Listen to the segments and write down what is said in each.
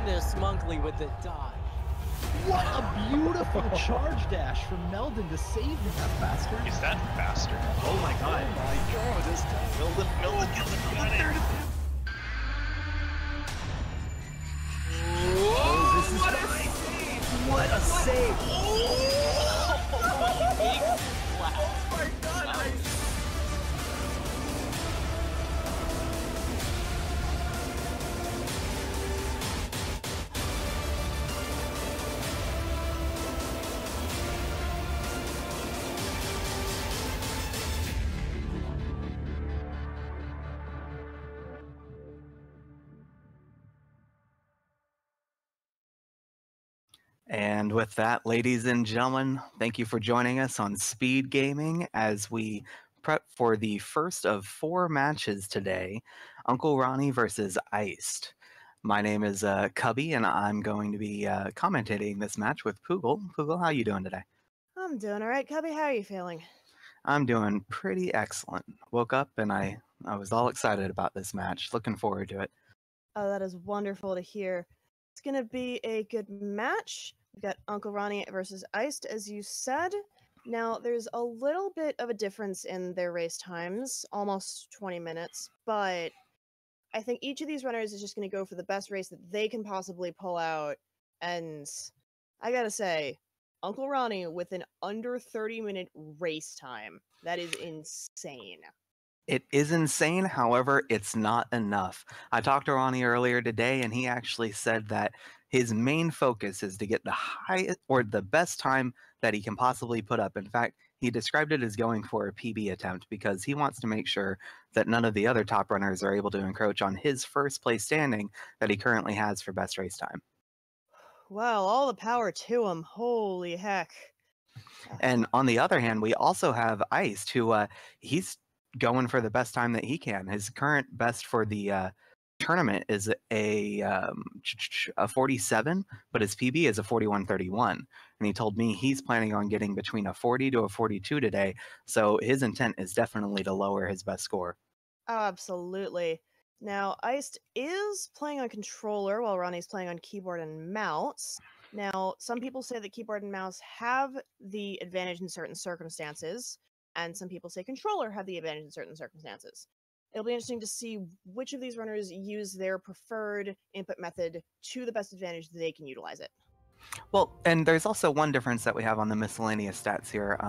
goodness, Monkley with the dodge. What a beautiful charge dash from Meldon to save him, that bastard. Is that bastard? Oh my god. Oh my god, this time. Meldon gets it. Oh, this is what a save! Oh, big splash. Oh my god, nice. And with that, ladies and gentlemen, thank you for joining us on Speed Gaming as we prep for the first of 4 matches today, UncleRonny versus ICED. My name is Cubby, and I'm going to be commentating this match with Poogle. Poogle, how you doing today? I'm doing all right, Cubby. How are you feeling? I'm doing pretty excellent. Woke up and I was all excited about this match. Looking forward to it. Oh, that is wonderful to hear. It's going to be a good match. We've got UncleRonny versus ICED, as you said. Now, there's a little bit of a difference in their race times, almost 20 minutes, but I think each of these runners is just going to go for the best race that they can possibly pull out, and I gotta say, UncleRonny with an under 30-minute race time. That is insane. It is insane, however, it's not enough. I talked to Ronnie earlier today, and he actually said that his main focus is to get the highest or the best time that he can possibly put up. In fact, he described it as going for a PB attempt because he wants to make sure that none of the other top runners are able to encroach on his first place standing that he currently has for best race time. Wow, all the power to him. Holy heck. And on the other hand, we also have ICED, who he's going for the best time that he can. His current best for the tournament is a 47, but his PB is a 41.31. And he told me he's planning on getting between a 40 to a 42 today. So his intent is definitely to lower his best score. Oh, absolutely. Now, ICED is playing on controller while Ronnie's playing on keyboard and mouse. Now, some people say that keyboard and mouse have the advantage in certain circumstances, and some people say controller have the advantage in certain circumstances. It'll be interesting to see which of these runners use their preferred input method to the best advantage they can utilize it. Well, and there's also one difference that we have on the miscellaneous stats here.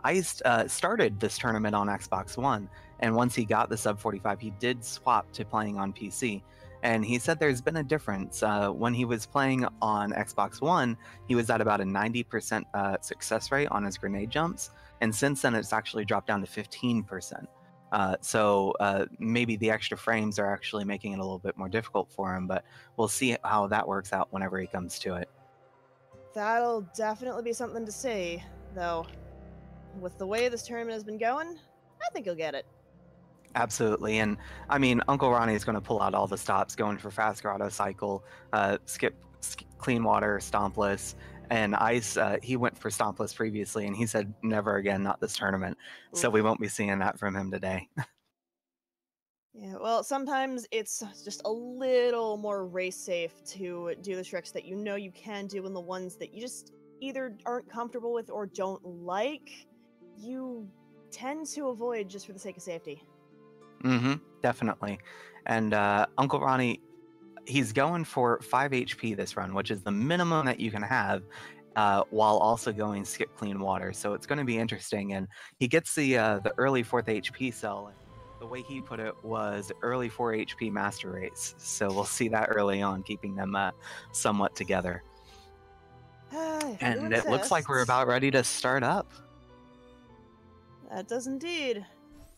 ICED started this tournament on Xbox One, and once he got the sub 45, he did swap to playing on PC. And he said there's been a difference. When he was playing on Xbox One, he was at about a 90% success rate on his grenade jumps, and since then it's actually dropped down to 15%. So maybe the extra frames are actually making it a little bit more difficult for him, but we'll see how that works out whenever he comes to it. That'll definitely be something to see, though. With the way this tournament has been going, I think he'll get it. Absolutely, and I mean, UncleRonny is going to pull out all the stops, going for faster auto cycle, skip clean water, stompless, and ICE. He went for stompless previously, and he said never again, not this tournament. Oof. So we won't be seeing that from him today. Yeah, well, sometimes it's just a little more race safe to do the tricks that you know you can do, and the ones that you just either aren't comfortable with or don't like, you tend to avoid just for the sake of safety. Definitely. And UncleRonny, he's going for 5 HP this run, which is the minimum that you can have, while also going skip clean water. So it's going to be interesting. And he gets the early 4th HP cell. The way he put it was early 4 HP master race. So we'll see that early on, keeping them somewhat together. And it looks like we're about ready to start up. That does indeed.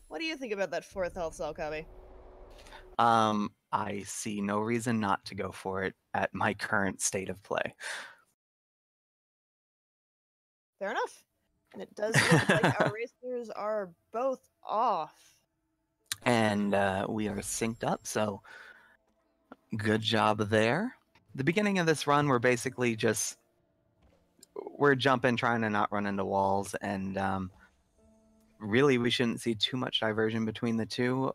What do you think about that 4th health cell, Cubby? I see no reason not to go for it at my current state of play. Fair enough. And it does look like our racers are both off. And we are synced up, so good job there. The beginning of this run, we're basically we're jumping, trying to not run into walls, and really, we shouldn't see too much diversion between the two.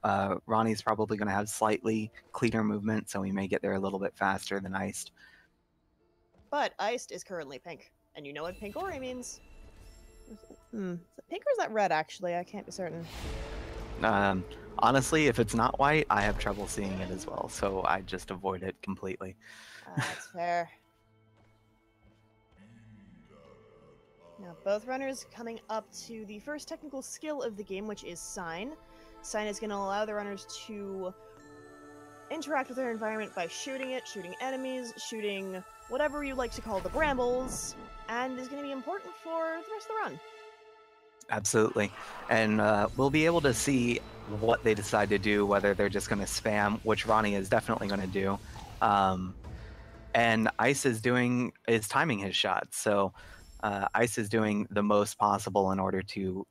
Ronnie's probably going to have slightly cleaner movement, so he may get there a little bit faster than Iced. But Iced is currently pink, and you know what pink ori means. Is it pink or is that red, actually? I can't be certain. Honestly, if it's not white, I have trouble seeing it as well, so I just avoid it completely. That's fair. Now, both runners coming up to the first technical skill of the game, which is Sign. Sign is going to allow the runners to interact with their environment by shooting it, shooting enemies, shooting whatever you like to call the brambles, and is going to be important for the rest of the run. Absolutely. And we'll be able to see what they decide to do, whether they're just going to spam, which Ronnie is definitely going to do. And Ice is timing his shots. So Ice is doing the most possible in order to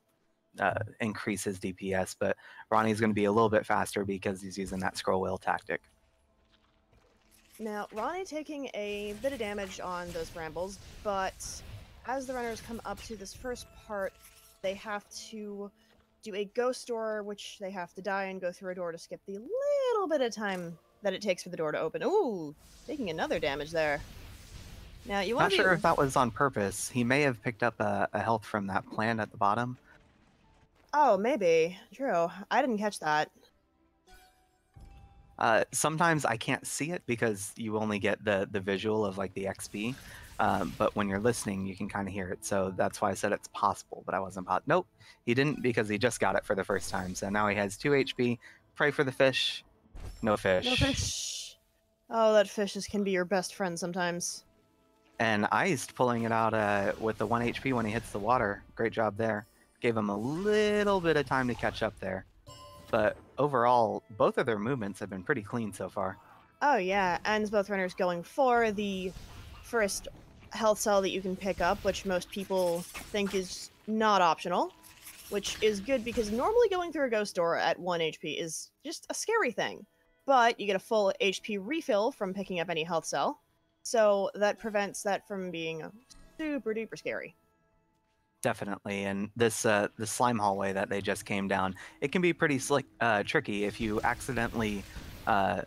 increase his DPS, but Ronnie's going to be a little bit faster because he's using that scroll wheel tactic. Now, Ronnie taking a bit of damage on those brambles, but as the runners come up to this first part, they have to do a ghost door, which they have to die and go through a door to skip the little bit of time that it takes for the door to open. Ooh, taking another damage there. Now, you want Not sure if that was on purpose. He may have picked up a health from that plant at the bottom. Oh, maybe. True. I didn't catch that. Sometimes I can't see it because you only get the visual of like the XP. But when you're listening, you can kind of hear it. So that's why I said it's possible, but I wasn't positive. Nope, he didn't because he just got it for the first time. So now he has 2 HP. Pray for the fish. No fish. No fish. Oh, that fish can be your best friend sometimes. And Iced pulling it out with the 1 HP when he hits the water. Great job there. Gave him a little bit of time to catch up there. But overall, both of their movements have been pretty clean so far. Oh yeah, and both runners going for the first health cell that you can pick up, which most people think is not optional, which is good because normally going through a ghost door at 1 HP is just a scary thing. But you get a full HP refill from picking up any health cell, so that prevents that from being super duper scary. Definitely, and this the slime hallway that they just came down, it can be pretty tricky if you accidentally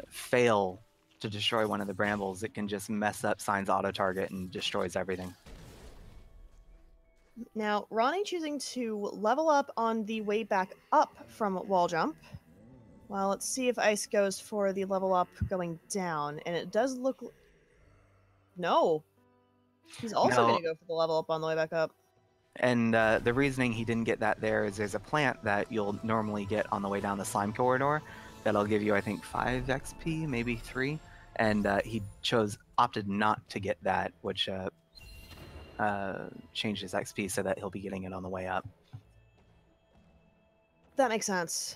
fail to destroy one of the brambles. It can just mess up Sign's auto target and destroys everything. Now, Ronnie choosing to level up on the way back up from wall jump. Well, let's see if Ice goes for the level up going down, and it does look... No! He's also going to go for the level up on the way back up. And the reasoning he didn't get that there is there's a plant that you'll normally get on the way down the slime corridor that'll give you, I think, 5 XP, maybe 3. And he opted not to get that, which changed his XP so that he'll be getting it on the way up. That makes sense.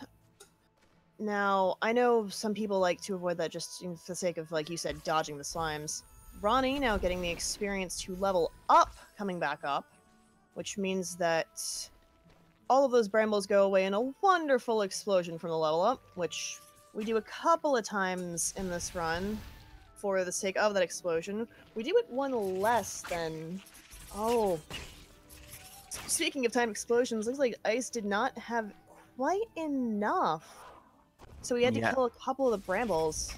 Now, I know some people like to avoid that just for the sake of, like you said, dodging the slimes. Ronnie now getting the experience to level up coming back up, which means that all of those brambles go away in a wonderful explosion from the level up, which we do a couple of times in this run for the sake of that explosion. We do it one less than... Oh. Speaking of time explosions, looks like Ice did not have quite enough. So we had to kill a couple of the brambles.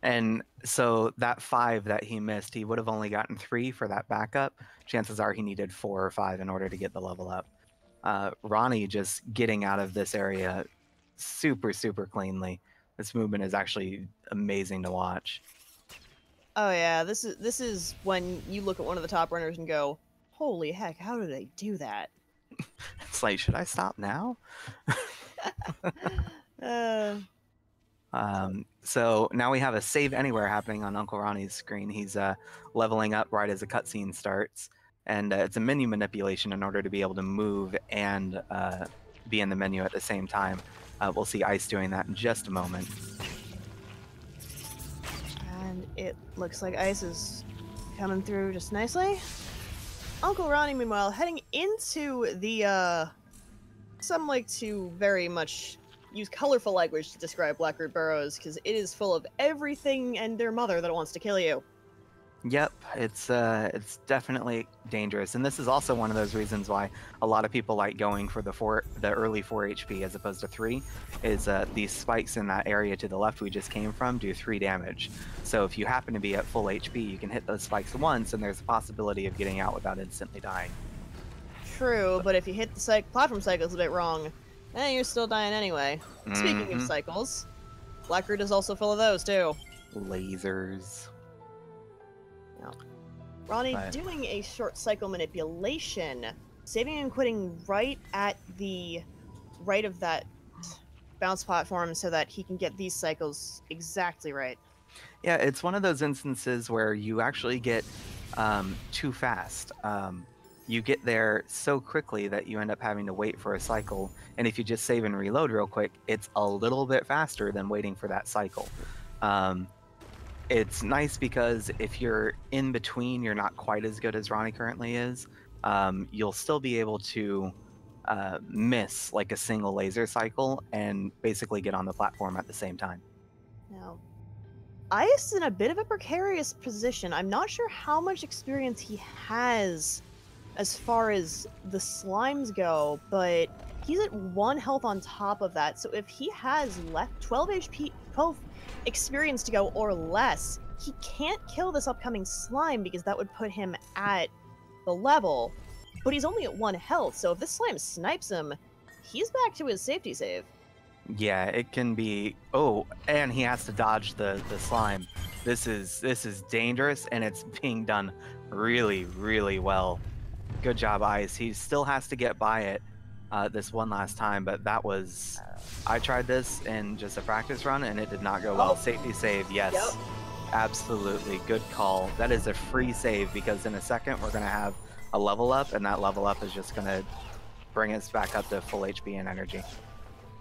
And so that 5 that he missed, he would have only gotten 3 for that backup. Chances are he needed 4 or 5 in order to get the level up. Ronnie just getting out of this area super, super cleanly. This movement is actually amazing to watch. Oh yeah, this is when you look at one of the top runners and go, holy heck, how did they do that? It's like, should I stop now? So now we have a save anywhere happening on UncleRonny's screen. He's leveling up right as the cutscene starts. And it's a menu manipulation in order to be able to move and be in the menu at the same time. We'll see Ice doing that in just a moment. And it looks like Ice is coming through just nicely. UncleRonny, meanwhile, heading into the, some like to very much use colorful language to describe Blackroot Burrows, because it is full of everything and their mother that wants to kill you. Yep, it's definitely dangerous, and this is also one of those reasons why a lot of people like going for the early 4 HP as opposed to 3. Is these spikes in that area to the left we just came from do 3 damage. So if you happen to be at full HP, you can hit those spikes once, and there's a possibility of getting out without instantly dying. True, but if you hit the platform cycles a bit wrong, then you're still dying anyway. Speaking of cycles, Blackroot is also full of those too. Lasers. Now, Ronnie doing a short cycle manipulation, saving and quitting right at the right of that bounce platform so that he can get these cycles exactly right. Yeah, it's one of those instances where you actually get too fast. You get there so quickly that you end up having to wait for a cycle, and if you just save and reload real quick, it's a little bit faster than waiting for that cycle. It's nice because if you're in between, you're not quite as good as Ronnie currently is. You'll still be able to miss like a single laser cycle and basically get on the platform at the same time. Now, Ice is in a bit of a precarious position. I'm not sure how much experience he has as far as the slimes go, but he's at 1 health on top of that. So if he has left 12 HP, 12 experience to go or less, he can't kill this upcoming slime because that would put him at the level. But he's only at 1 health, so if this slime snipes him, he's back to his safety save. Yeah, it can be. Oh, and he has to dodge the slime. This is dangerous, and it's being done really, really well. Good job, Ice. He still has to get by it this one last time, but that was... I tried this in just a practice run, and it did not go well. Safety save, yes. Yep. Absolutely. Good call. That is a free save, because in a second we're going to have a level up, and that level up is just going to bring us back up to full HP and energy.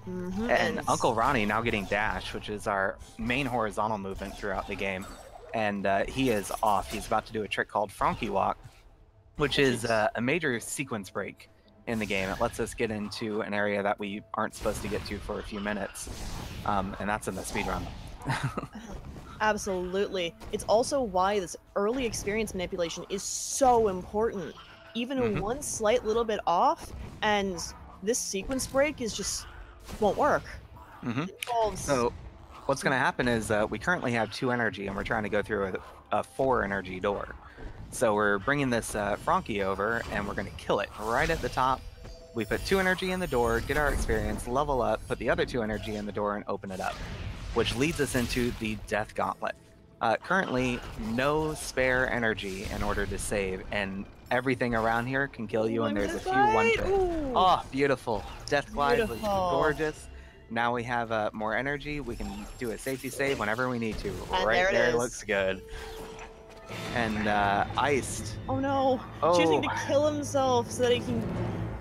And UncleRonny now getting dash, which is our main horizontal movement throughout the game. And he is off. He's about to do a trick called Frankie Walk, which is a major sequence break in the game. It lets us get into an area that we aren't supposed to get to for a few minutes. And that's in the speedrun. Absolutely. It's also why this early experience manipulation is so important. Even one slight little bit off, and this sequence break is just won't work. So what's going to happen is we currently have 2 energy, and we're trying to go through a 4 energy door. So we're bringing this Frankie over, and we're going to kill it right at the top. We put 2 energy in the door, get our experience, level up, put the other 2 energy in the door, and open it up, which leads us into the Death Gauntlet. Currently, no spare energy in order to save, and everything around here can kill you, and there's a few one-trick. Oh, beautiful. Death Glide was gorgeous. Now we have more energy. We can do a safety save whenever we need to. Right there, looks good. And iced. Oh no! Choosing to kill himself so that he can...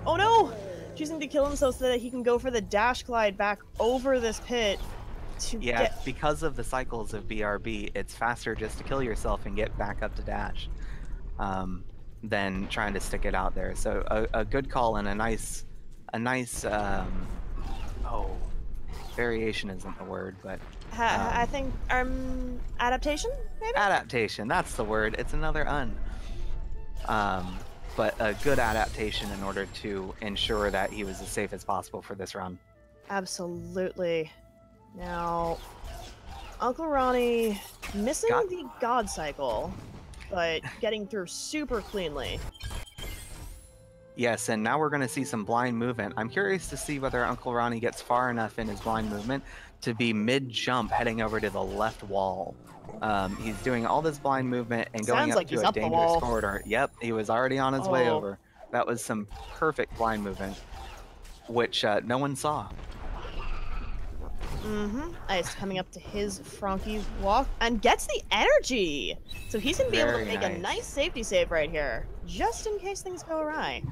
Oh no! Choosing to kill himself so that he can go for the dash glide back over this pit. Because of the cycles of BRB, it's faster just to kill yourself and get back up to dash than trying to stick it out there. So a good call and a nice variation isn't the word, but I think adaptation, maybe? Adaptation, that's the word. It's another but a good adaptation in order to ensure that he was as safe as possible for this run. Absolutely. Now, UncleRonny missing the God Cycle, but getting through super cleanly. Yes, and now we're going to see some blind movement. I'm curious to see whether UncleRonny gets far enough in his blind movement to be mid-jump heading over to the left wall. He's doing all this blind movement and going up to a dangerous corridor. Yep, he was already on his way over. That was some perfect blind movement, which no one saw. Ice coming up to his Frankie walk and gets the energy! So he's going to be able to make a nice safety save right here, just in case things go awry.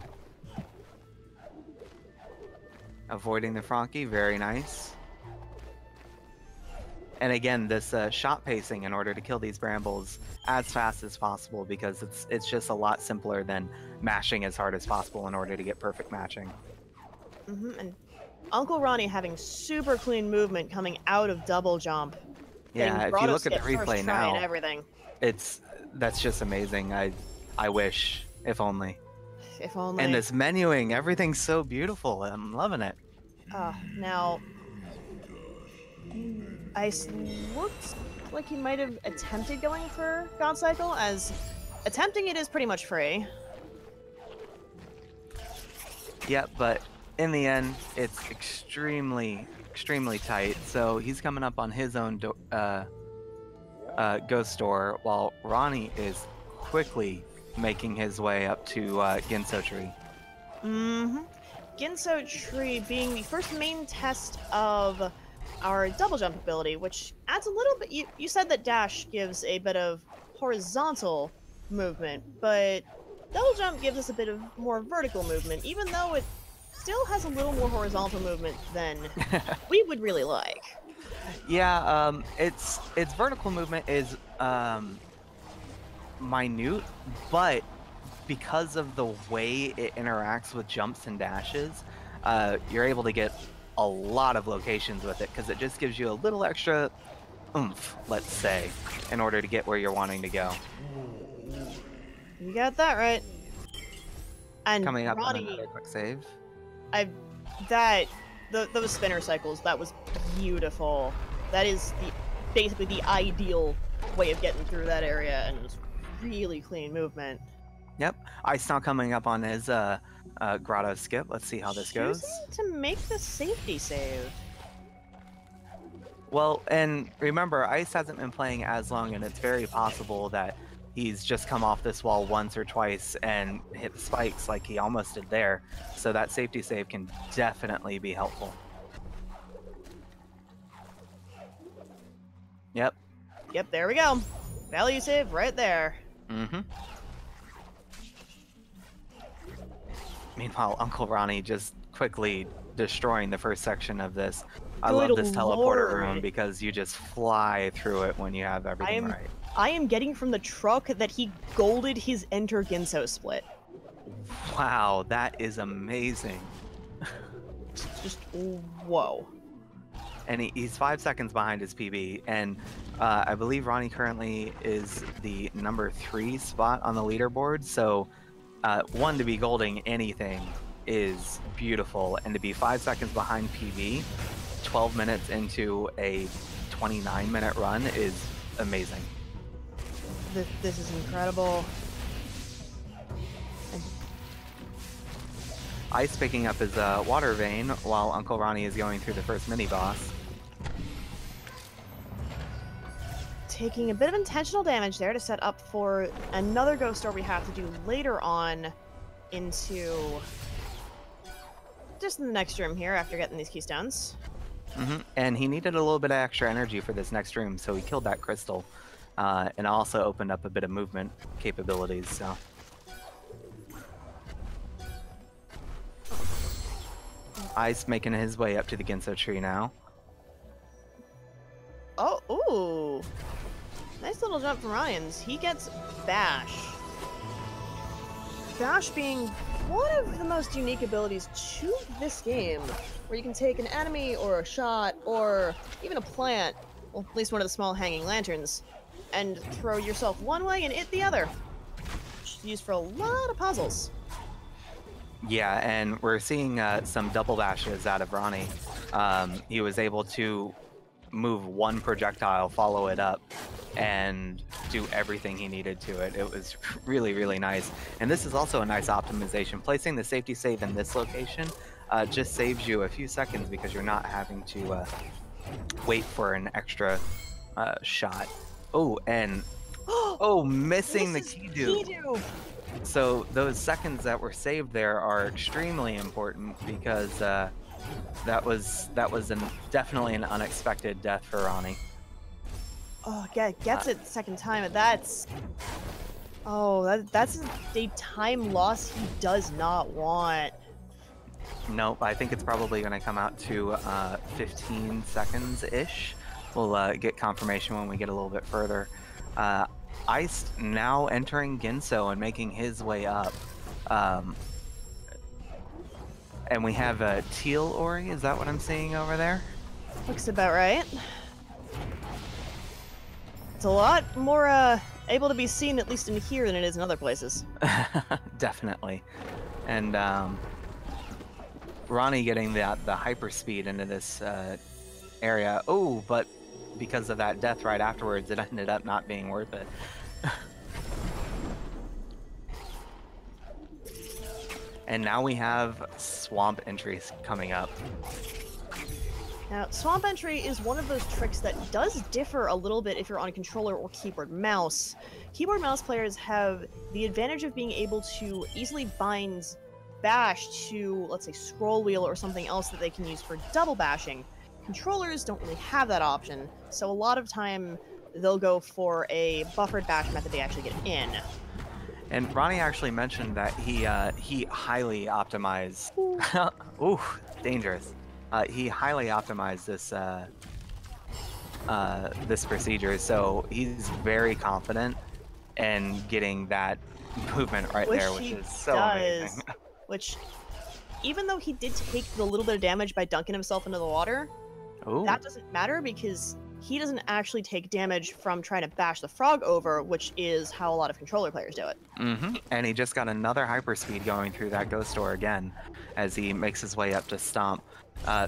Avoiding the Frankie, very nice. And again, this shot pacing in order to kill these brambles as fast as possible, because it's just a lot simpler than mashing as hard as possible in order to get perfect matching. And UncleRonny having super clean movement coming out of double jump. Yeah, if you look at the replay now, everything. That's just amazing. I wish, if only. If only. And this menuing, everything's so beautiful. I'm loving it. Now, Ice looks like he might have attempted going for God Cycle, as attempting it is pretty much free. Yeah, but in the end, it's extremely tight. So he's coming up on his own Ghost Door, while Ronnie is quickly making his way up to Ginso Tree. Ginso Tree being the first main test of our double jump ability, which adds a little bit. You said that dash gives a bit of horizontal movement, but double jump gives us a bit of more vertical movement, even though it still has a little more horizontal movement than we would really like. Yeah, its vertical movement is minute, but because of the way it interacts with jumps and dashes, you're able to get a lot of locations with it, because it just gives you a little extra oomph, let's say, in order to get where you're wanting to go. You got that right. And Coming up Ronnie, on another quick save. Those spinner cycles, that was beautiful. That is basically the ideal way of getting through that area, and it was really clean movement. Yep, Ice now coming up on his grotto skip. Let's see how this goes. Choosing to make the safety save. Well, and remember, Ice hasn't been playing as long, and it's very possible that he's just come off this wall once or twice and hit the spikes like he almost did there. So that safety save can definitely be helpful. Yep. Yep, there we go. Value save right there. Mm-hmm. Meanwhile, UncleRonny just quickly destroying the first section of this. I love this teleporter room because you just fly through it when you have everything right. I am getting from the truck that he golded his Enter Ginso split. Wow, that is amazing. Just, whoa. And he's 5 seconds behind his PB, and I believe Ronnie currently is the number 3 spot on the leaderboard, so one, to be golding anything is beautiful, and to be 5 seconds behind PB, 12 minutes into a 29-minute run is amazing. This is incredible. Ice picking up his water vein while UncleRonny is going through the first mini-boss. Taking a bit of intentional damage there to set up for another ghost door we have to do later on into just in the next room here after getting these keystones. And he needed a little bit of extra energy for this next room, so he killed that crystal. And also opened up a bit of movement capabilities, so. Ice making his way up to the Ginso tree now. Oh, ooh. Nice little jump from Ryan's. He gets Bash. Bash being one of the most unique abilities to this game, where you can take an enemy or a shot or even a plant, well, at least one of the small hanging lanterns, and throw yourself one way and it the other. Used for a lot of puzzles. Yeah, and we're seeing some double bashes out of Ronnie. He was able to move one projectile, follow it up, and do everything he needed to it. It was really, really nice. And this is also a nice optimization. Placing the safety save in this location just saves you a few seconds because you're not having to wait for an extra shot. Oh, and missing the key-do. So those seconds that were saved there are extremely important because that was definitely an unexpected death for Ronnie. Oh, gets it second time. That's that's a time loss he does not want. Nope, I think it's probably going to come out to 15 seconds-ish. We'll get confirmation when we get a little bit further. Ice now entering Ginso and making his way up. And we have a teal Ori, is that what I'm seeing over there? Looks about right. It's a lot more able to be seen, at least in here, than it is in other places. Definitely. And Ronnie getting the hyper speed into this area. Oh, but because of that death right afterwards, it ended up not being worth it. And now we have swamp entries coming up. Now, swamp entry is one of those tricks that does differ a little bit if you're on a controller or keyboard mouse. Keyboard mouse players have the advantage of being able to easily bind bash to, let's say, scroll wheel or something else that they can use for double bashing. Controllers don't really have that option, so a lot of time they'll go for a buffered bash method to actually get in. And Ronnie actually mentioned that he highly optimized. Ooh, dangerous. He highly optimized this procedure, so he's very confident in getting that movement right there, which is so amazing. Which, even though he did take the little bit of damage by dunking himself into the water, that doesn't matter because he doesn't actually take damage from trying to bash the frog over, which is how a lot of controller players do it. And he just got another hyperspeed going through that ghost door again as he makes his way up to Stomp.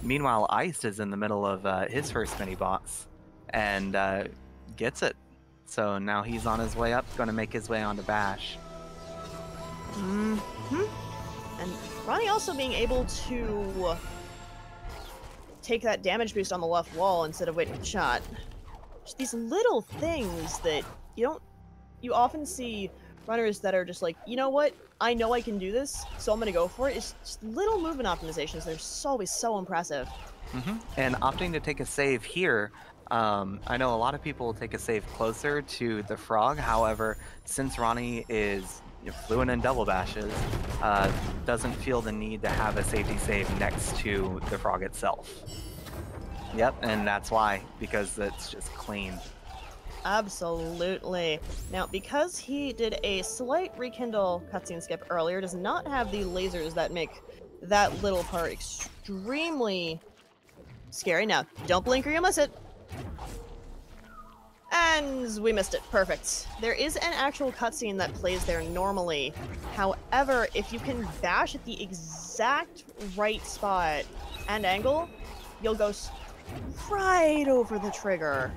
Meanwhile, Iced is in the middle of his first mini-boss and gets it. So now he's on his way up, going to make his way onto Bash. And Ronnie also being able to take that damage boost on the left wall instead of waiting for the shot. Just these little things that you often see runners that are just like, you know what, I know I can do this, so I'm gonna go for it. It's just little movement optimizations. They're always so impressive. And opting to take a save here, I know a lot of people will take a save closer to the frog. However, since Ronnie is fluent in double bashes, doesn't feel the need to have a safety save next to the frog itself. Yep, and that's why, because it's just clean. Absolutely. Now, because he did a slight rekindle cutscene skip earlier, does not have the lasers that make that little part extremely scary. Now, don't blink or you'll miss it. And we missed it. Perfect. There is an actual cutscene that plays there normally. However, if you can bash at the exact right spot and angle, you'll go right over the trigger.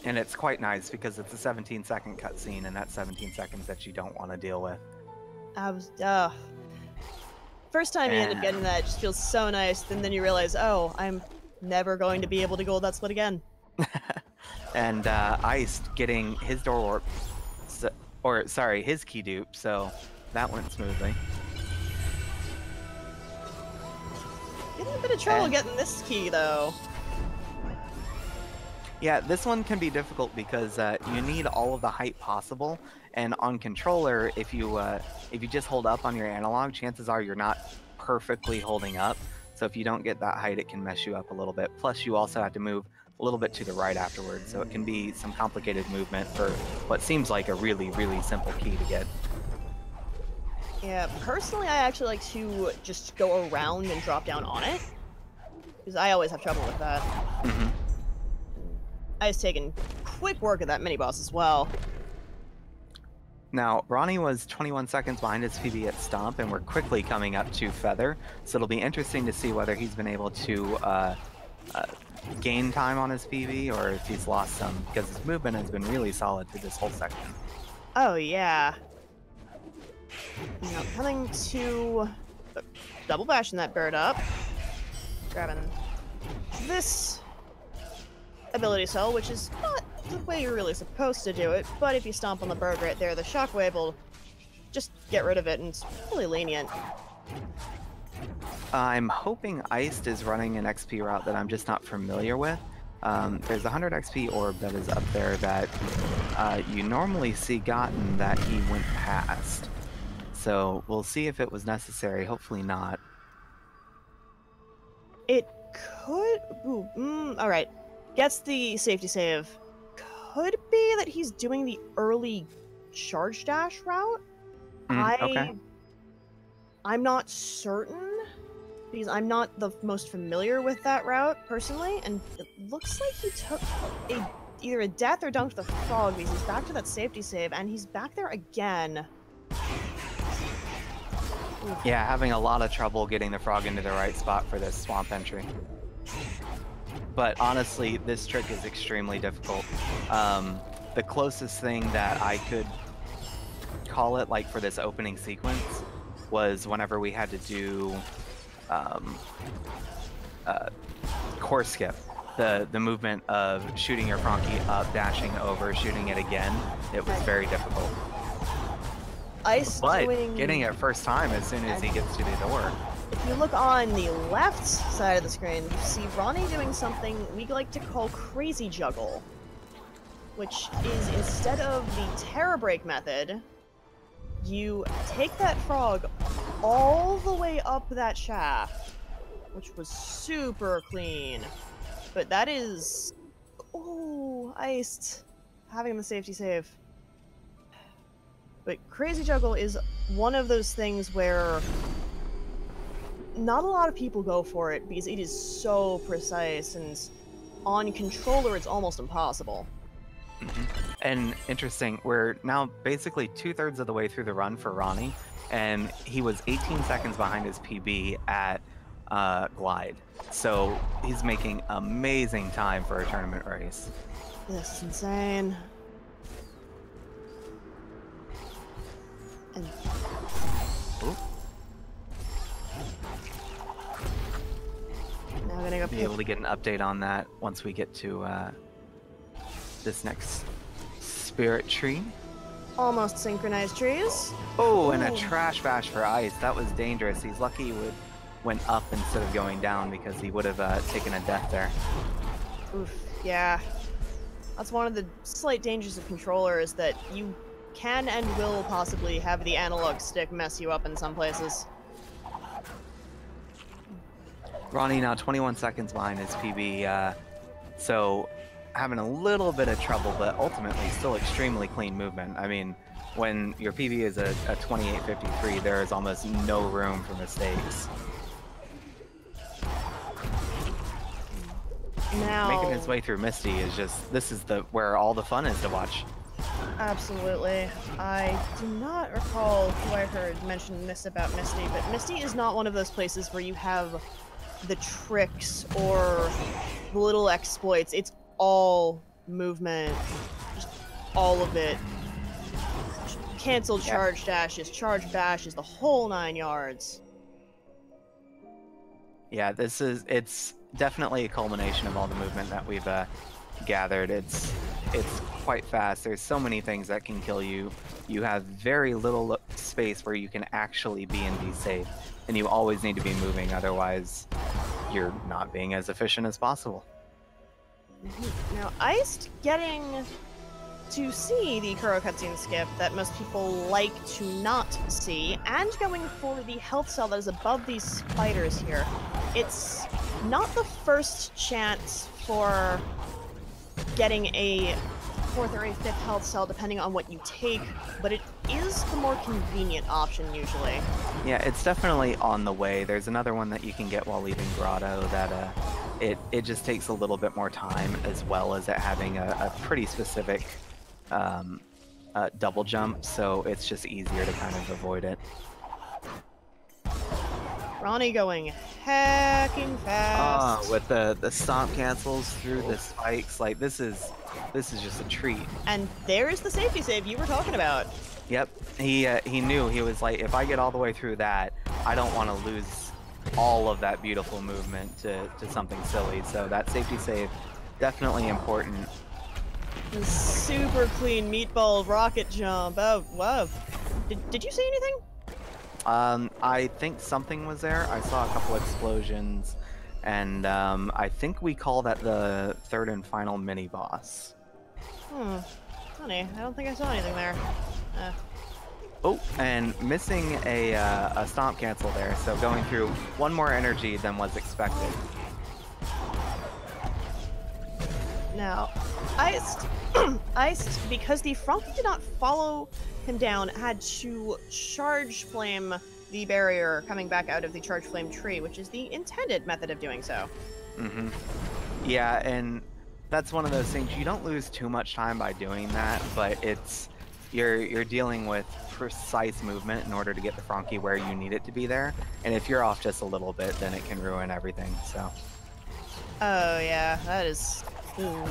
And it's quite nice because it's a 17-second cutscene, and that's 17 seconds that you don't want to deal with. First time you end up getting that, it just feels so nice, and then you realize, oh, I'm never going to be able to gold that split again. And Iced getting his door warp, his key dupe, so that went smoothly. Getting a bit of trouble getting this key, though. Yeah, this one can be difficult because you need all of the height possible, and on controller, if you just hold up on your analog, chances are you're not perfectly holding up. So if you don't get that height, it can mess you up a little bit. Plus, you also have to move a little bit to the right afterwards, so it can be some complicated movement for what seems like a really, really simple key to get. Yeah, personally, I actually like to just go around and drop down on it, because I always have trouble with that. I was taking quick work of that mini-boss as well. Now, Ronnie was 21 seconds behind his PB at Stomp, and we're quickly coming up to Feather, so it'll be interesting to see whether he's been able to gain time on his PB, or if he's lost some, because his movement has been really solid through this whole section. Oh, yeah. Now, coming to double bashing that bird up. Grabbing this ability cell, which is not the way you're really supposed to do it, but if you stomp on the bird right there, the shockwave will just get rid of it, and it's really lenient. I'm hoping Iced is running an XP route that I'm just not familiar with. There's a 100 XP orb that is up there that you normally see gotten that he went past. So we'll see if it was necessary. Hopefully not. It could... alright. Gets the safety save. Could be that he's doing the early charge dash route. Okay. I'm not certain, because I'm not the most familiar with that route, personally, and it looks like he took a either a death or dunked the frog because he's back to that safety save, and he's back there again. Yeah, having a lot of trouble getting the frog into the right spot for this swamp entry. But honestly, this trick is extremely difficult. The closest thing that I could call it, like for this opening sequence, was whenever we had to do core skip. The movement of shooting your Frankie up, dashing over, shooting it again. It was very difficult. Ice But doing... getting it first time as soon as he gets to the door. If you look on the left side of the screen, you see Ronnie doing something we like to call crazy juggle, which is instead of the terror break method, you take that frog all the way up that shaft, which was super clean. But that is... Oh, iced. Having the safety save. But crazy juggle is one of those things where not a lot of people go for it because it is so precise, and on controller it's almost impossible. And interesting, we're now basically 2/3 of the way through the run for Ronnie, and he was 18 seconds behind his PB at Glide. So he's making amazing time for a tournament race. This is insane. And Ooh. now I'm gonna go Be able to get an update on that once we get to this next spirit tree. almost synchronized trees. Oh, and a Ooh. trash bash for Ice. That was dangerous. He's lucky he went up instead of going down, because he would have taken a death there. Oof, yeah. That's one of the slight dangers of controller, is that you can and will possibly have the analog stick mess you up in some places. Ronnie now 21 seconds behind his PB, so having a little bit of trouble, but ultimately still extremely clean movement. I mean, when your PB is a 28.53, there is almost no room for mistakes. Now, Making his way through Misty is just, this is where all the fun is to watch. absolutely. I do not recall who I heard mention this about Misty, but Misty is not one of those places where you have the tricks or the little exploits. It's all movement, just all of it. Canceled charge dashes, charge bashes, the whole 9 yards. Yeah, it's definitely a culmination of all the movement that we've gathered. It's quite fast. There's so many things that can kill you. You have very little space where you can actually be and be safe, and you always need to be moving, otherwise you're not being as efficient as possible. Now, Iced getting to see the Kuro cutscene skip that most people like to not see, and going for the health cell that is above these spiders here. It's not the first chance for getting a 4th or a 5th health cell, depending on what you take, but it is the more convenient option usually. Yeah, it's definitely on the way. There's another one that you can get while leaving Grotto that it just takes a little bit more time, as well as it having a pretty specific double jump, so it's just easier to kind of avoid it. Ronnie going hacking fast. With the stomp cancels through the spikes, like this is just a treat. And there's the safety save you were talking about. Yep, he knew. He was like, if I get all the way through that, I don't want to lose all of that beautiful movement to something silly. So that safety save, definitely important. The super clean meatball rocket jump. Oh, wow. Did you see anything? I think something was there. I saw a couple explosions, and I think we call that the 3rd and final mini boss. Funny. I don't think I saw anything there. Oh, and missing a stomp cancel there, so going through one more energy than was expected. Now, Iced, because the Frankie did not follow him down, had to charge flame the barrier coming back out of the charge flame tree, which is the intended method of doing so. Yeah, and That's one of those things. You don't lose too much time by doing that, but you're dealing with precise movement in order to get the Frankie where you need it to be there. And if you're off just a little bit, then it can ruin everything. So. Oh yeah, that is. Ooh.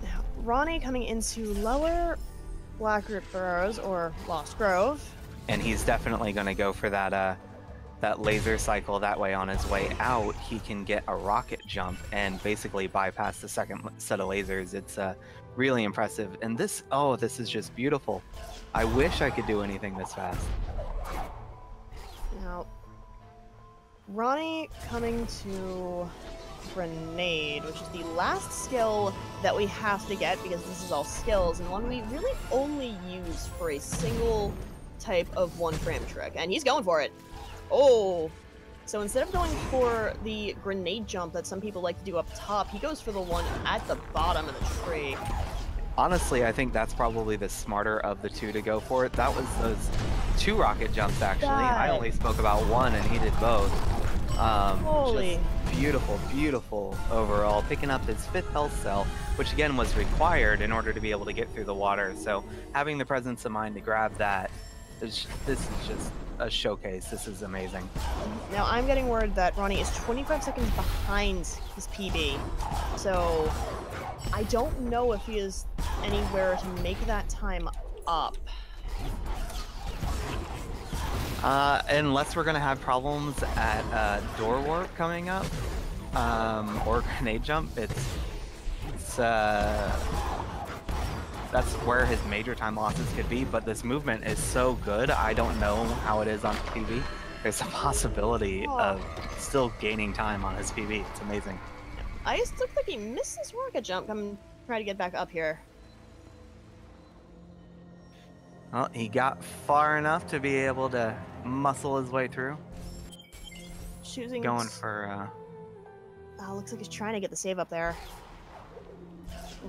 Now, Ronnie coming into lower Blackroot Burrows or Lost Grove. And he's definitely going to go for that that laser cycle. That way, on his way out, he can get a rocket jump and basically bypass the second set of lasers. It's really impressive. And this is just beautiful. I wish I could do anything this fast. Now, Ronnie coming to Grenade, which is the last skill that we have to get because this is all skills, and one we really only use for a single type of one-frame trick. And he's going for it. Oh! So instead of going for the grenade jump that some people like to do up top, he goes for the one at the bottom of the tree. Honestly, I think that's probably the smarter of the two to go for it. That was those 2 rocket jumps, actually. I only spoke about one, and he did both. Holy. Just beautiful, beautiful overall. Picking up his 5th health cell, which again was required in order to be able to get through the water. So having the presence of mind to grab that, this is just a showcase. This is amazing. Now I'm getting word that Ronnie is 25 seconds behind his PB. So I don't know if he is anywhere to make that time up. Unless we're gonna have problems at door warp coming up, or grenade jump, that's where his major time losses could be. But this movement is so good, I don't know how it is on PB. There's a possibility of still gaining time on his PB. It's amazing. Ice looks like he missed his rocket jump. I'm trying to get back up here. Well, he got far enough to be able to muscle his way through. Choosing Going for, looks like he's trying to get the save up there.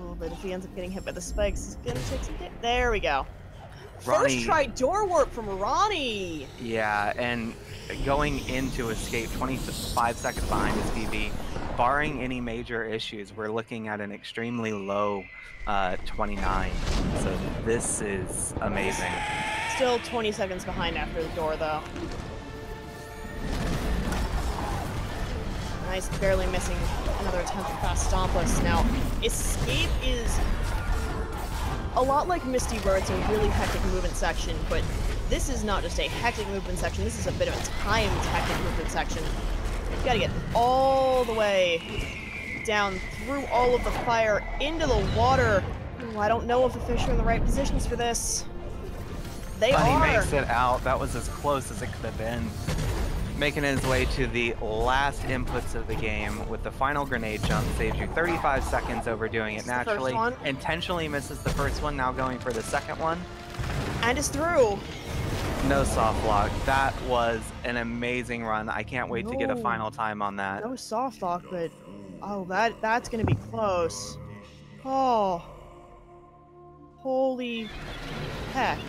Oh, but if he ends up getting hit by the spikes, he's gonna take some hit. There we go. Ronnie, First try door warp from Ronnie! Yeah, and going into escape 25 seconds behind his PB, barring any major issues, we're looking at an extremely low 29. So this is amazing. Still 20 seconds behind after the door, though. Nice, barely missing another attempt at fast stompless. Now, escape is a lot like Misty, where it's a really hectic movement section, but this is not just a hectic movement section, this is a bit of a timed hectic movement section. You gotta get all the way down through all of the fire into the water. Ooh, I don't know if the fish are in the right positions for this. They But are! he makes it out. That was as close as it could have been. Making his way to the last inputs of the game with the final grenade jump. Saves you 35 seconds over doing it naturally. Intentionally misses the first one, now going for the second one. And is through. No soft lock. That was an amazing run. I can't wait to get a final time on that. No soft lock, but oh, that's gonna be close. Oh, holy heck!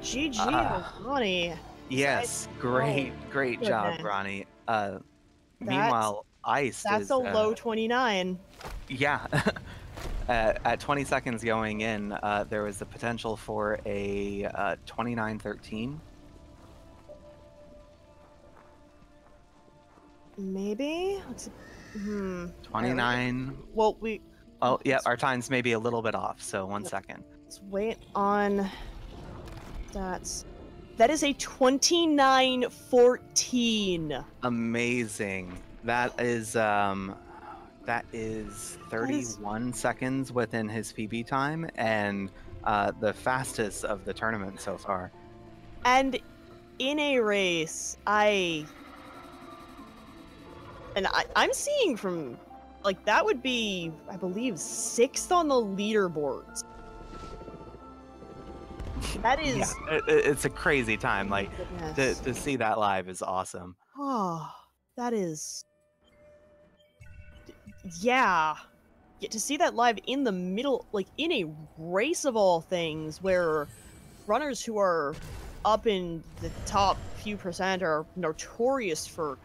GG, Ronnie. Yes, great job, Ronnie. Meanwhile, Ice that's is, a low 29. Yeah. At 20 seconds going in, there was the potential for a 29-13. Maybe? 29. Well, Oh, yeah, our times may be a little bit off, so 1 second. let's wait on that is a 29-14. Amazing. That is 31 seconds within his PB time, and the fastest of the tournament so far. And in a race, I'm seeing from, like, that would be, I believe, 6th on the leaderboards. That is... Yeah, it's a crazy time. Like, to see that live is awesome. Oh, that is... Yeah. To see that live in the middle, like, in a race of all things, where runners who are up in the top few percent are notorious for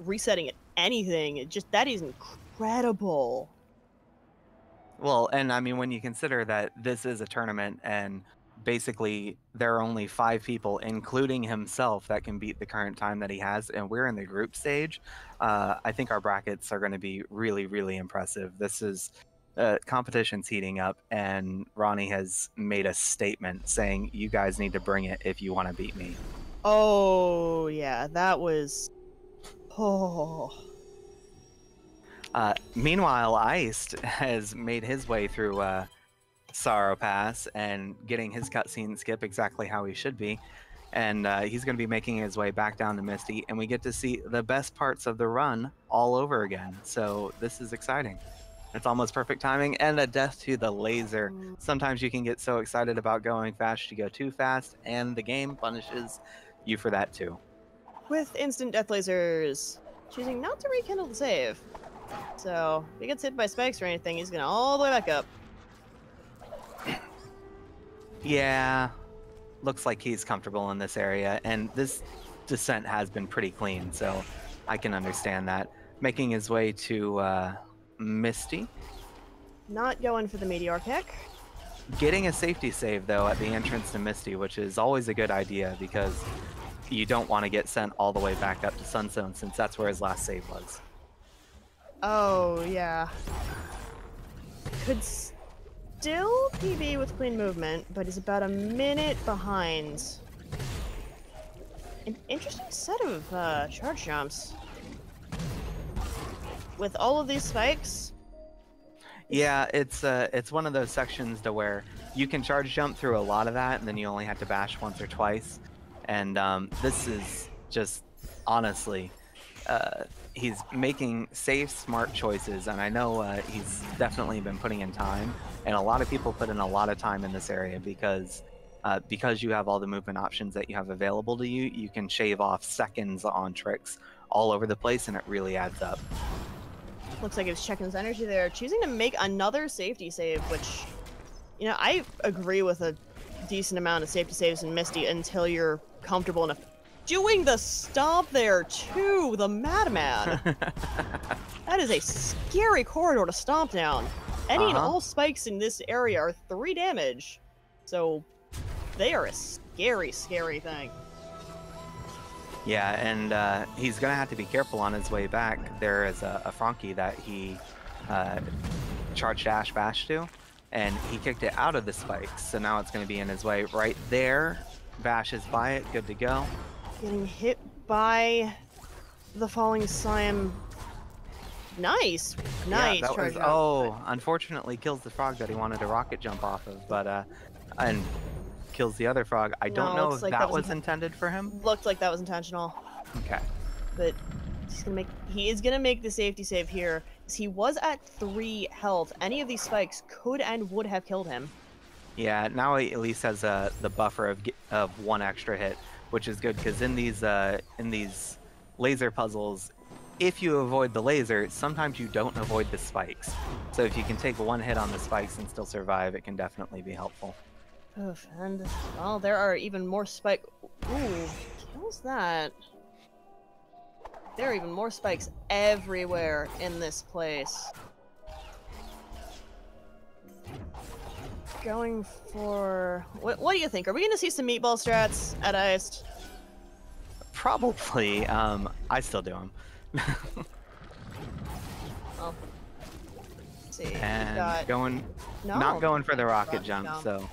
resetting at anything. That is incredible. Well, and I mean, when you consider that this is a tournament and basically there are only 5 people, including himself, that can beat the current time that he has, and we're in the group stage, I think our brackets are going to be really, really impressive. This is competition's heating up, and Ronnie has made a statement saying, you guys need to bring it if you want to beat me. Oh, yeah, that was... Oh... Meanwhile, Iced has made his way through Sorrow Pass and getting his cutscene skip exactly how he should be. And he's going to be making his way back down to Misty, and we get to see the best parts of the run all over again. So this is exciting. It's almost perfect timing, and a death to the laser. Sometimes you can get so excited about going fast, you go too fast, and the game punishes you for that too. With instant death lasers, choosing not to rekindle the save. So, if he gets hit by spikes or anything, he's gonna all the way back up. Yeah, looks like he's comfortable in this area, and this descent has been pretty clean, so I can understand that. Making his way to Misty. Not going for the meteor kick. Getting a safety save, though, at the entrance to Misty, which is always a good idea, because you don't want to get sent all the way back up to Sunzone, since that's where his last save was. Oh, yeah. Could still PB with clean movement, but is about a minute behind. An interesting set of charge jumps. With all of these spikes. Yeah, it's one of those sections to where you can charge jump through a lot of that, and then you only have to bash once or twice. And this is just, honestly, he's making safe, smart choices, and I know he's definitely been putting in time, and a lot of people put in a lot of time in this area because you have all the movement options that you have available to you. You can shave off seconds on tricks all over the place, and it really adds up. Looks like it's checking his energy there, choosing to make another safety save, which, you know, I agree with a decent amount of safety saves in Misty until you're comfortable enough doing the stomp there too, the madman. That is a scary corridor to stomp down. Any and all spikes in this area are 3 damage, so they are a scary, scary thing. Yeah, and he's gonna have to be careful on his way back. There is a Frankie that he charged Dash Bash to, and he kicked it out of the spikes, so now it's gonna be in his way right there. Bash is by it, good to go. Getting hit by the falling slime. Nice, nice. Yeah, that was, unfortunately kills the frog that he wanted to rocket jump off of, but and kills the other frog. I don't know if that was intended for him. Looked like that was intentional. Okay. But he is gonna make the safety save here. He was at 3 health. Any of these spikes could and would have killed him. Yeah, now he at least has the buffer of 1 extra hit, which is good because in these laser puzzles, if you avoid the laser, sometimes you don't avoid the spikes. So if you can take 1 hit on the spikes and still survive, it can definitely be helpful. Oof, and well, there are even more spike. Ooh, kills that. There are even more spikes everywhere in this place. Going for what do you think? Are we going to see some meatball strats at ICED? Probably. I still do them. Well, let's see. And No, not going for the rocket jump. So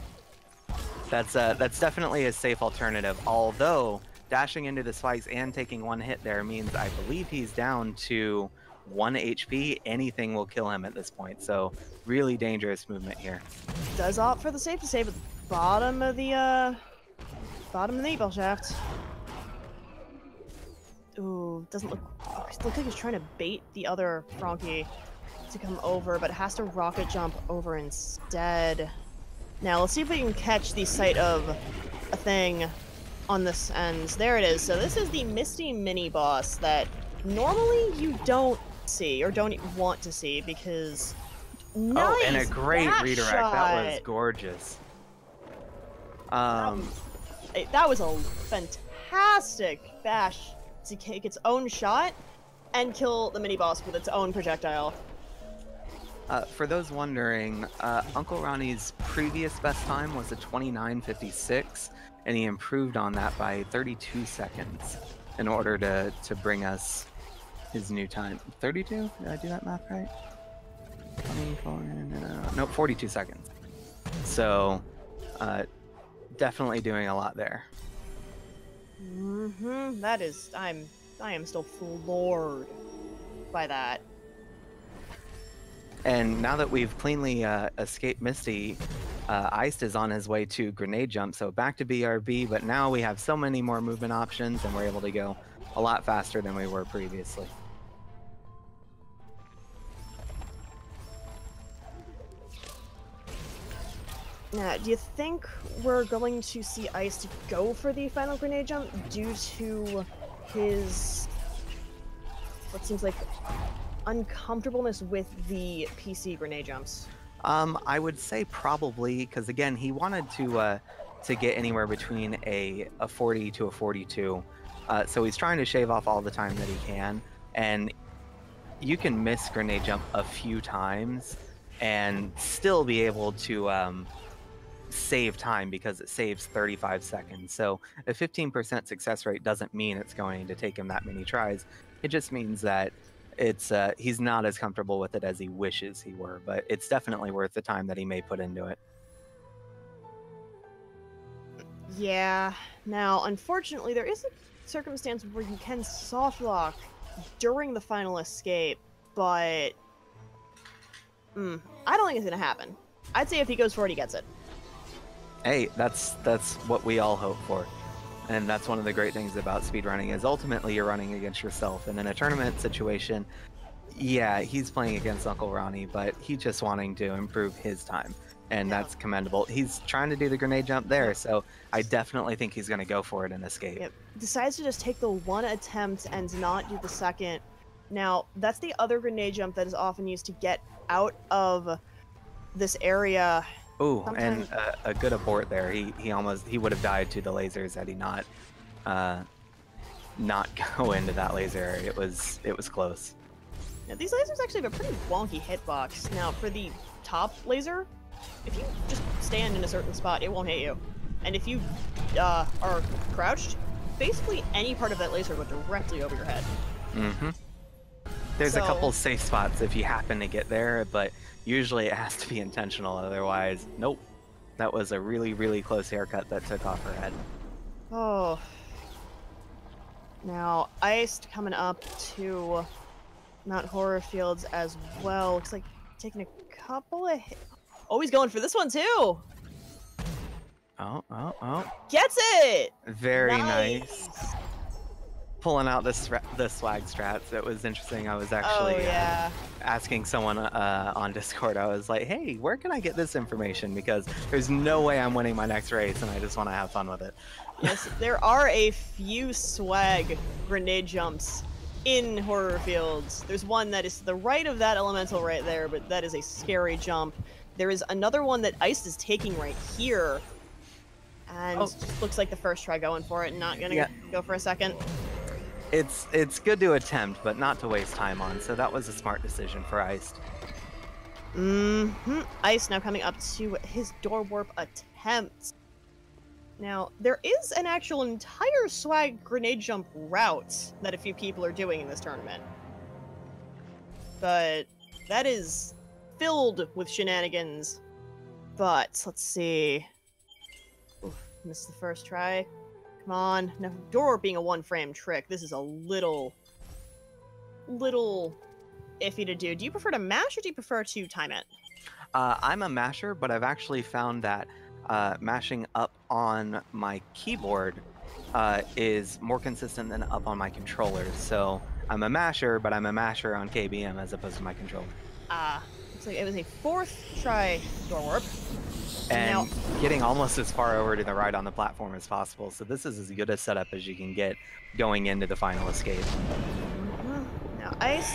that's definitely a safe alternative. Although dashing into the spikes and taking 1 hit there means I believe he's down to 1 HP. Anything will kill him at this point. So really dangerous movement here. Does opt for the safety save at the bottom of the meatball shaft. Ooh, doesn't look. Oh, it looks like he's trying to bait the other Frankie to come over, but has to rocket jump over instead. Now let's see if we can catch the sight of a thing on this end. There it is. So this is the Misty mini boss that normally you don't see or don't want to see because. Nice, oh, and a great redirect. Shot. That was gorgeous. that was a fantastic bash to take its own shot and kill the mini-boss with its own projectile. For those wondering, UncleRonny's previous best time was a 29:56, and he improved on that by 32 seconds in order to bring us his new time. 32? Did I do that math right? 24, no, 42 seconds. So, definitely doing a lot there. That is, I am still floored by that. And now that we've cleanly escaped Misty, Iced is on his way to grenade jump, so back to BRB, but now we have so many more movement options and we're able to go a lot faster than we were previously. Now, do you think we're going to see Ice go for the final grenade jump due to his, what seems like, uncomfortableness with the PC grenade jumps? I would say probably, because again, he wanted to get anywhere between a 40 to a 42. So he's trying to shave off all the time that he can, and you can miss grenade jump a few times and still be able to save time because it saves 35 seconds. So a 15% success rate doesn't mean it's going to take him that many tries. It just means that it's he's not as comfortable with it as he wishes he were, but it's definitely worth the time that he may put into it. Yeah. Now, unfortunately, there is a circumstance where you can soft lock during the final escape, but I don't think it's gonna happen. I'd say if he goes for it, he gets it. Hey, that's what we all hope for. And that's one of the great things about speedrunning is ultimately you're running against yourself. And in a tournament situation, yeah, he's playing against UncleRonny, but he's just wanting to improve his time. And that's commendable. He's trying to do the grenade jump there, so I definitely think he's going to go for it and escape. Yep. Decides to just take the one attempt and not do the second. Now, that's the other grenade jump that is often used to get out of this area. Ooh, and a good abort there. He would have died to the lasers had he not go into that laser area. It was close. Now, these lasers actually have a pretty wonky hitbox. Now, for the top laser, if you just stand in a certain spot, it won't hit you. And if you are crouched, basically any part of that laser will go directly over your head. There's a couple safe spots if you happen to get there, but usually it has to be intentional, otherwise, nope. That was a really, really close haircut that took off her head. Oh. Now, Iced coming up to Mount Horror Fields as well. Looks like taking a couple of Oh, he's going for this one too! Oh. Gets it! Very nice. Pulling out the swag strats. It was interesting. I was actually asking someone on Discord. I was like, hey, where can I get this information? Because there's no way I'm winning my next race and I just want to have fun with it. Yes, there are a few swag grenade jumps in Horror Fields. There's one that is to the right of that elemental right there, but that is a scary jump. There is another one that Ice is taking right here. And just looks like the first try going for it, not gonna go for a second. It's good to attempt, but not to waste time on, so that was a smart decision for Ice. Ice now coming up to his door warp attempt. Now, there is an actual entire swag grenade jump route that a few people are doing in this tournament. But that is filled with shenanigans. But, let's see. Oof, missed the first try. Come on. Now, door warp being a one-frame trick, this is a little iffy to do. Do you prefer to mash or do you prefer to time it? I'm a masher, but I've actually found that mashing up on my keyboard is more consistent than up on my controller. So I'm a masher, but I'm a masher on KBM as opposed to my controller. Looks like it was a fourth try door warp. And getting almost as far over to the right on the platform as possible. So this is as good a setup as you can get going into the final escape. Now Ice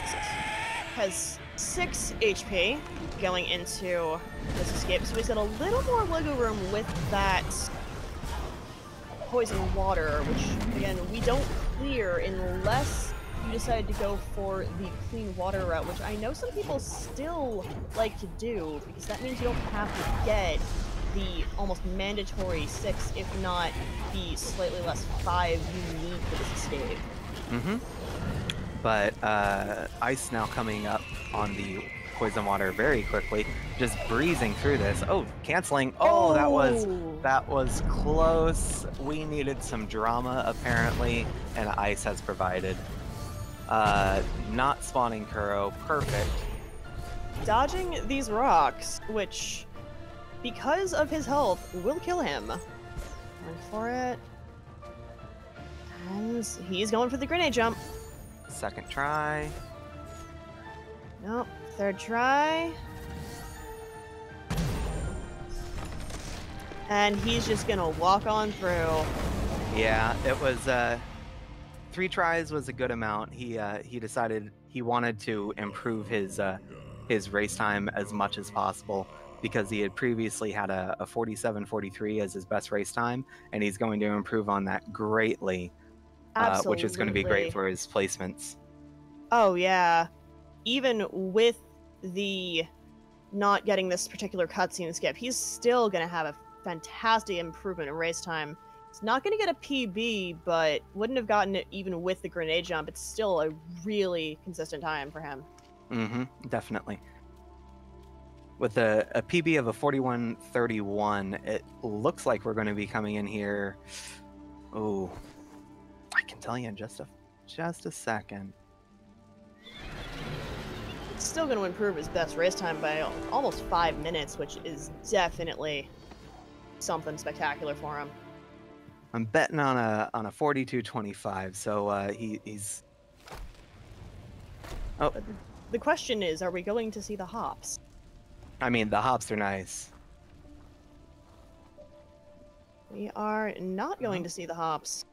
has 6 HP going into this escape, so he's got a little more wiggle room with that poison water, which, again, we don't clear unless you decide to go for the clean water route, which I know some people still like to do, because that means you don't have to get the almost mandatory 6, if not the slightly less 5 you need for this escape. Mm-hmm. But Ice now coming up on the poison water very quickly, just breezing through this. Oh, canceling. Oh, that was close. We needed some drama apparently, and Ice has provided. Not spawning Kuro, perfect. Dodging these rocks, which, because of his health, will kill him. Going for it. And he's going for the grenade jump. Second try. Nope. Third try. And he's just gonna walk on through. Yeah, it was 3 tries was a good amount. He decided he wanted to improve his race time as much as possible, because he had previously had a 47:43 as his best race time, and he's going to improve on that greatly, which is going to be great for his placements. Oh yeah, even with the not getting this particular cutscene skip, he's still going to have a fantastic improvement in race time. It's not going to get a PB, but wouldn't have gotten it even with the grenade jump. It's still a really consistent time for him. Mm-hmm, definitely. With a PB of a 41:31, it looks like we're going to be coming in here. Oh, I can tell you in just a second. It's still going to improve his best race time by almost 5 minutes, which is definitely something spectacular for him. I'm betting on a 42:25, so he's. Oh, the question is, are we going to see the hops? I mean, the hops are nice. We are not going to see the hops.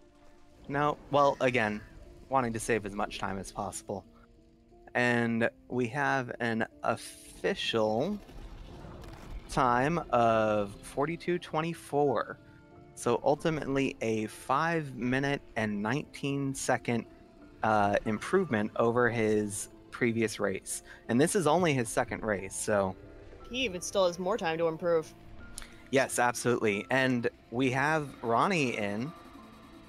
No, well, again, wanting to save as much time as possible. And we have an official time of 42:24. So ultimately a 5-minute and 19-second improvement over his previous race. And this is only his second race, so... He even still has more time to improve. Yes, absolutely. And we have Ronnie in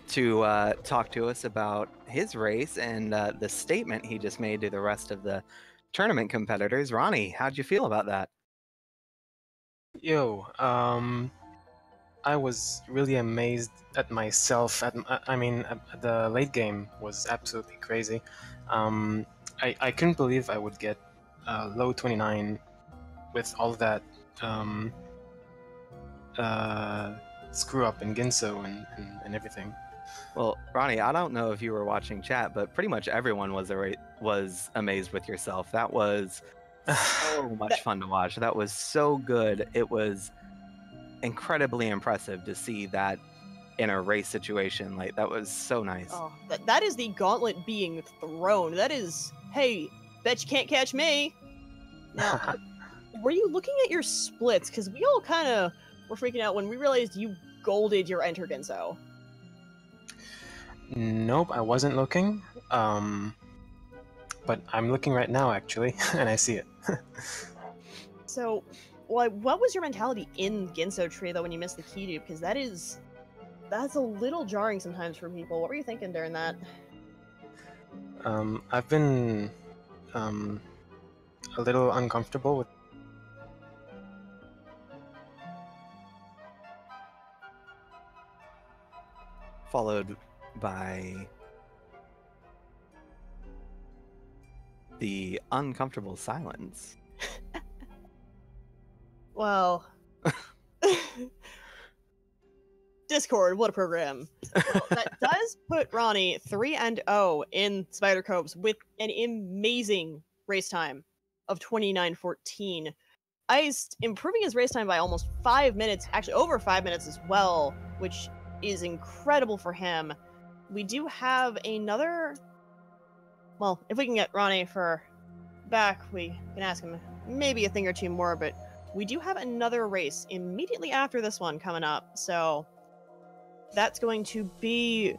to talk to us about his race and the statement he just made to the rest of the tournament competitors. Ronnie, how'd you feel about that? Yo, I was really amazed at myself. The late game was absolutely crazy. I couldn't believe I would get low 29 with all that screw up in Ginso and everything. Well, Ronnie, I don't know if you were watching chat, but pretty much everyone was amazed with yourself. That was so much fun to watch. That was so good. It was incredibly impressive to see that in a race situation. Like, that was so nice. Oh, that is the gauntlet being thrown. That is, hey, bet you can't catch me. Now, were you looking at your splits? Because we all kind of were freaking out when we realized you golded your Enter Ginso. Nope, I wasn't looking. But I'm looking right now, actually, and I see it. So, what was your mentality in Ginso Tree, though, when you missed the key dupe? Because that's a little jarring sometimes for people. What were you thinking during that? I've been a little uncomfortable with Followed by the uncomfortable silence. Well, Discord, what a program. Well, that does put Ronnie 3-0 in Spider Coves with an amazing race time of 29:14. Iced improving his race time by almost 5 minutes, actually over 5 minutes as well, which is incredible for him. We do have another... Well, if we can get Ronnie back, we can ask him maybe a thing or two more, but we do have another race immediately after this one coming up, so That's going to be,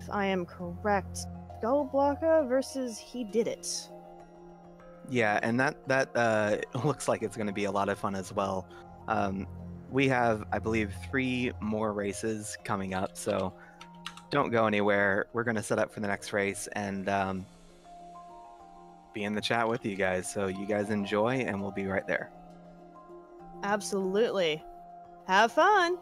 if I am correct, Skullblocka versus He Did It. Yeah, and that looks like it's going to be a lot of fun as well. We have, I believe, 3 more races coming up, so don't go anywhere. We're going to set up for the next race and be in the chat with you guys. So you guys enjoy, and we'll be right there. Absolutely. Have fun!